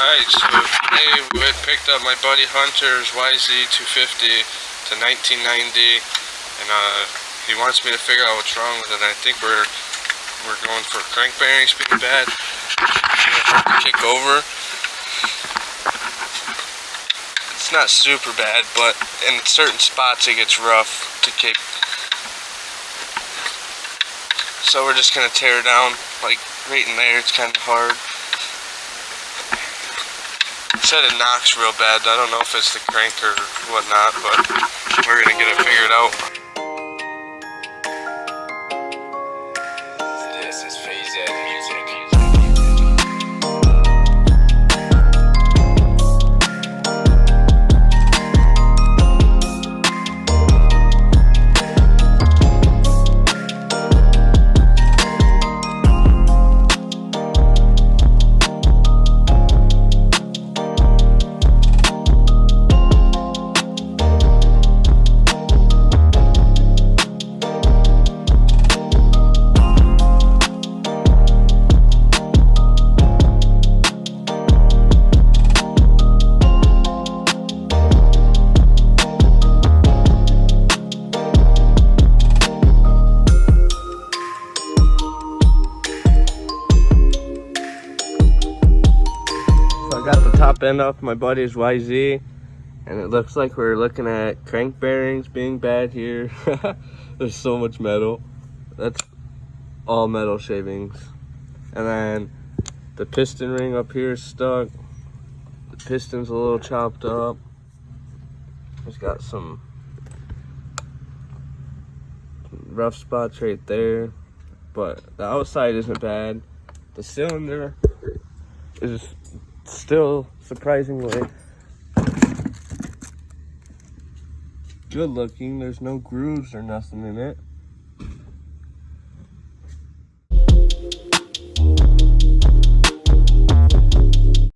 Alright, so today we had picked up my buddy Hunter's yz250 to 1990, and he wants me to figure out what's wrong with it. I think we're going for crank bearings being bad. Kick over. It's not super bad, but in certain spots it gets rough to kick. So we're just gonna tear it down, like right in there. It's kind of hard. Said it knocks real bad. I don't know if it's the crank or whatnot, but we're gonna get it figured out. This is yz250. I got the top end off my buddy's YZ, and it looks like we're looking at crank bearings being bad here. There's so much metal. That's all metal shavings. And then the piston ring up here is stuck. The piston's a little chopped up. It's got some rough spots right there, but the outside isn't bad. The cylinder is still surprisingly good looking. There's no grooves or nothing in it.